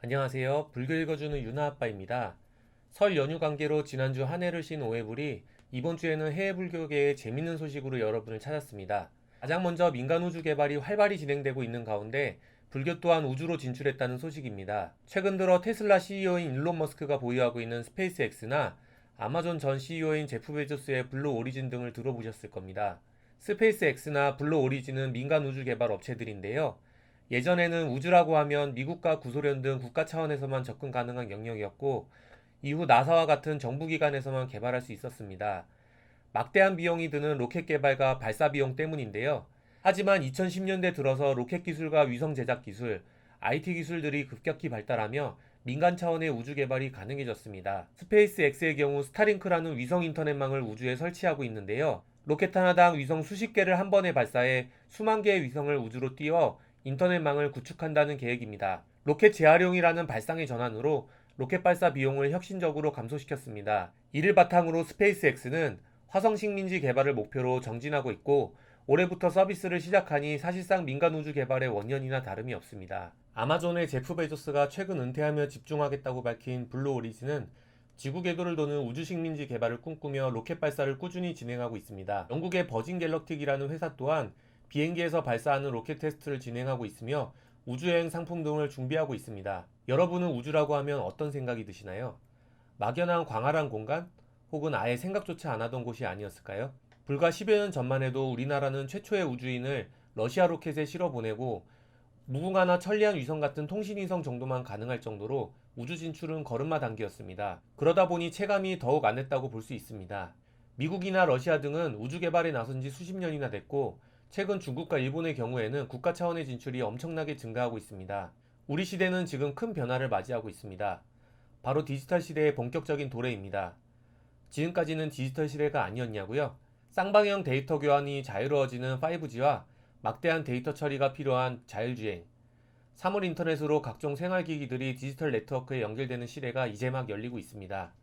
안녕하세요. 불교 읽어주는 유나 아빠입니다. 설 연휴 관계로 지난주 한 해를 쉰 오해불이 이번 주에는 해외 불교계의 재밌는 소식으로 여러분을 찾았습니다. 가장 먼저 민간 우주 개발이 활발히 진행되고 있는 가운데 불교 또한 우주로 진출했다는 소식입니다. 최근 들어 테슬라 CEO인 일론 머스크가 보유하고 있는 스페이스X나 아마존 전 CEO인 제프 베조스의 블루 오리진 등을 들어보셨을 겁니다. 스페이스X나 블루 오리진은 민간 우주 개발 업체들인데요. 예전에는 우주라고 하면 미국과 구소련 등 국가 차원에서만 접근 가능한 영역이었고, 이후 나사와 같은 정부기관에서만 개발할 수 있었습니다. 막대한 비용이 드는 로켓 개발과 발사 비용 때문인데요. 하지만 2010년대 들어서 로켓 기술과 위성 제작 기술, IT 기술들이 급격히 발달하며 민간 차원의 우주 개발이 가능해졌습니다. 스페이스X의 경우 스타링크라는 위성 인터넷망을 우주에 설치하고 있는데요. 로켓 하나당 위성 수십 개를 한 번에 발사해 수만 개의 위성을 우주로 띄워 인터넷망을 구축한다는 계획입니다. 로켓 재활용이라는 발상의 전환으로 로켓 발사 비용을 혁신적으로 감소시켰습니다. 이를 바탕으로 스페이스X는 화성 식민지 개발을 목표로 정진하고 있고, 올해부터 서비스를 시작하니 사실상 민간 우주 개발의 원년이나 다름이 없습니다. 아마존의 제프 베조스가 최근 은퇴하며 집중하겠다고 밝힌 블루 오리진은 지구 궤도를 도는 우주 식민지 개발을 꿈꾸며 로켓 발사를 꾸준히 진행하고 있습니다. 영국의 버진 갤럭틱이라는 회사 또한 비행기에서 발사하는 로켓 테스트를 진행하고 있으며 우주여행 상품 등을 준비하고 있습니다. 여러분은 우주라고 하면 어떤 생각이 드시나요? 막연한 광활한 공간? 혹은 아예 생각조차 안 하던 곳이 아니었을까요? 불과 10여 년 전만 해도 우리나라는 최초의 우주인을 러시아 로켓에 실어 보내고 무궁화나 천리안 위성 같은 통신위성 정도만 가능할 정도로 우주 진출은 걸음마 단계였습니다. 그러다 보니 체감이 더욱 안 됐다고 볼 수 있습니다. 미국이나 러시아 등은 우주 개발에 나선 지 수십 년이나 됐고, 최근 중국과 일본의 경우에는 국가 차원의 진출이 엄청나게 증가하고 있습니다. 우리 시대는 지금 큰 변화를 맞이하고 있습니다. 바로 디지털 시대의 본격적인 도래입니다. 지금까지는 디지털 시대가 아니었냐고요? 쌍방향 데이터 교환이 자유로워지는 5G와 막대한 데이터 처리가 필요한 자율주행, 사물 인터넷으로 각종 생활기기들이 디지털 네트워크에 연결되는 시대가 이제 막 열리고 있습니다.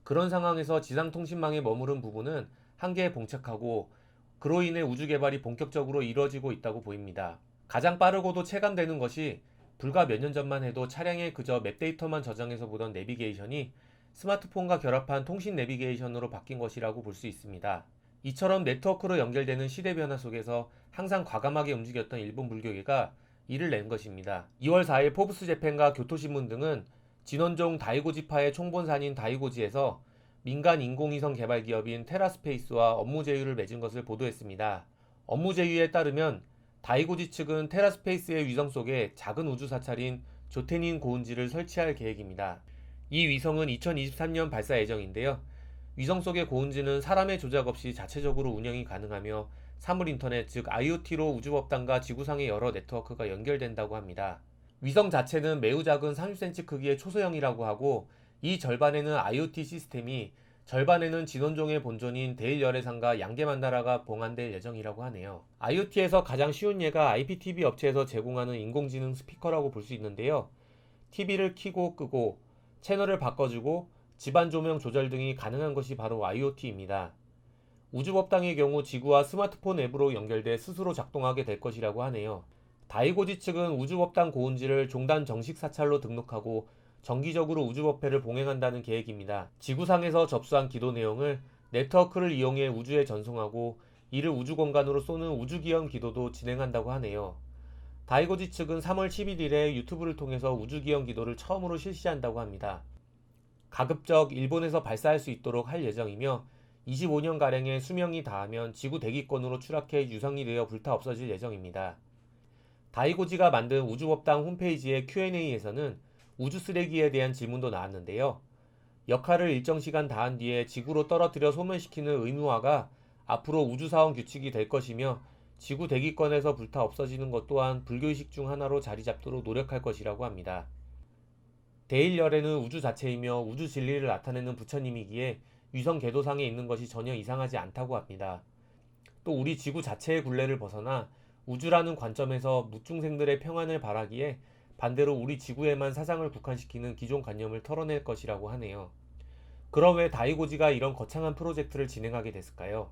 그런 상황에서 지상통신망에 머무른 부분은 한계에 봉착하고, 그로 인해 우주 개발이 본격적으로 이루어지고 있다고 보입니다. 가장 빠르고도 체감되는 것이 불과 몇 년 전만 해도 차량에 그저 맵 데이터만 저장해서 보던 내비게이션이 스마트폰과 결합한 통신 내비게이션으로 바뀐 것이라고 볼 수 있습니다. 이처럼 네트워크로 연결되는 시대 변화 속에서 항상 과감하게 움직였던 일본 불교계가 이를 낸 것입니다. 2월 4일 포브스 재팬과 교토신문 등은 진원종 다이고지파의 총본산인 다이고지에서 민간 인공위성 개발 기업인 테라스페이스와 업무 제휴를 맺은 것을 보도했습니다. 업무 제휴에 따르면 다이고지 측은 테라스페이스의 위성 속에 작은 우주 사찰인 조테닌 고운지를 설치할 계획입니다. 이 위성은 2023년 발사 예정인데요. 위성 속의 고운지는 사람의 조작 없이 자체적으로 운영이 가능하며 사물 인터넷, 즉 IoT로 우주법단과 지구상의 여러 네트워크가 연결된다고 합니다. 위성 자체는 매우 작은 30cm 크기의 초소형이라고 하고, 이 절반에는 IoT 시스템이, 절반에는 진원종의 본존인 데일열애상과 양계만다라가 봉안될 예정이라고 하네요. IoT에서 가장 쉬운 예가 IPTV 업체에서 제공하는 인공지능 스피커라고 볼 수 있는데요. TV를 켜고 끄고 채널을 바꿔주고 집안 조명 조절 등이 가능한 것이 바로 IoT입니다. 우주법당의 경우 지구와 스마트폰 앱으로 연결돼 스스로 작동하게 될 것이라고 하네요. 다이고지 측은 우주법당 고운지를 종단 정식 사찰로 등록하고 정기적으로 우주법회를 봉행한다는 계획입니다. 지구상에서 접수한 기도 내용을 네트워크를 이용해 우주에 전송하고, 이를 우주공간으로 쏘는 우주기원 기도도 진행한다고 하네요. 다이고지 측은 3월 11일에 유튜브를 통해서 우주기원 기도를 처음으로 실시한다고 합니다. 가급적 일본에서 발사할 수 있도록 할 예정이며, 25년가량의 수명이 다하면 지구 대기권으로 추락해 유성이 되어 불타 없어질 예정입니다. 다이고지가 만든 우주법당 홈페이지의 Q&A에서는 우주 쓰레기에 대한 질문도 나왔는데요. 역할을 일정 시간 다한 뒤에 지구로 떨어뜨려 소멸시키는 의무화가 앞으로 우주사원 규칙이 될 것이며, 지구 대기권에서 불타 없어지는 것 또한 불교의식 중 하나로 자리 잡도록 노력할 것이라고 합니다. 대일열애는 우주 자체이며 우주 진리를 나타내는 부처님이기에 위성 궤도상에 있는 것이 전혀 이상하지 않다고 합니다. 또 우리 지구 자체의 굴레를 벗어나 우주라는 관점에서 무중생들의 평안을 바라기에 반대로 우리 지구에만 사상을 국한시키는 기존 관념을 털어낼 것이라고 하네요. 그럼 왜 다이고지가 이런 거창한 프로젝트를 진행하게 됐을까요?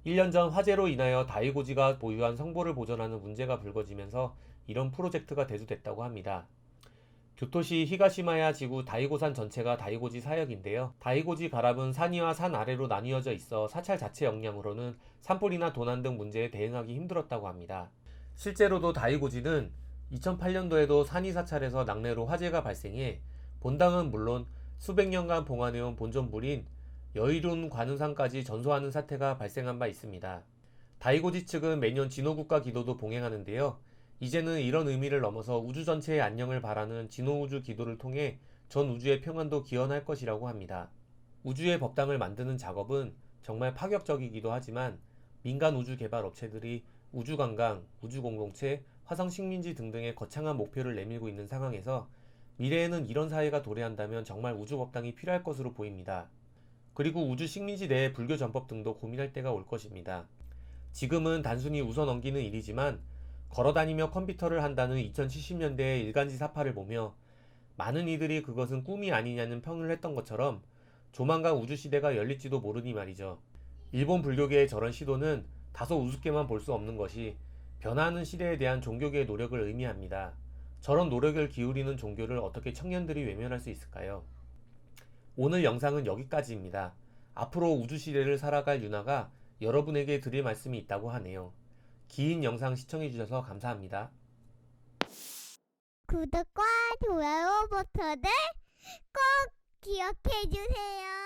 1년 전 화재로 인하여 다이고지가 보유한 성보를 보존하는 문제가 불거지면서 이런 프로젝트가 대두됐다고 합니다. 교토시 히가시마야 지구 다이고산 전체가 다이고지 사역인데요. 다이고지 가랍은 산 위와 산 아래로 나뉘어져 있어 사찰 자체 역량으로는 산불이나 도난 등 문제에 대응하기 힘들었다고 합니다. 실제로도 다이고지는 2008년도에도 산이 사찰에서 낙뢰로 화재가 발생해 본당은 물론 수백 년간 봉안해온 본전물인 여의룬 관음산까지 전소하는 사태가 발생한 바 있습니다. 다이고지 측은 매년 진호국가 기도도 봉행하는데요. 이제는 이런 의미를 넘어서 우주 전체의 안녕을 바라는 진호우주 기도를 통해 전 우주의 평안도 기원할 것이라고 합니다. 우주의 법당을 만드는 작업은 정말 파격적이기도 하지만 민간 우주 개발 업체들이 우주관광, 우주공동체, 화성 식민지 등등의 거창한 목표를 내밀고 있는 상황에서 미래에는 이런 사회가 도래한다면 정말 우주법당이 필요할 것으로 보입니다. 그리고 우주 식민지 내의 불교 전법 등도 고민할 때가 올 것입니다. 지금은 단순히 웃어 넘기는 일이지만 걸어다니며 컴퓨터를 한다는 2070년대의 일간지 사파를 보며 많은 이들이 그것은 꿈이 아니냐는 평을 했던 것처럼 조만간 우주시대가 열릴지도 모르니 말이죠. 일본 불교계의 저런 시도는 다소 우습게만 볼 수 없는 것이 변화하는 시대에 대한 종교계의 노력을 의미합니다. 저런 노력을 기울이는 종교를 어떻게 청년들이 외면할 수 있을까요? 오늘 영상은 여기까지입니다. 앞으로 우주시대를 살아갈 유나가 여러분에게 드릴 말씀이 있다고 하네요. 긴 영상 시청해주셔서 감사합니다. 구독과 좋아요 버튼을 꼭 기억해주세요.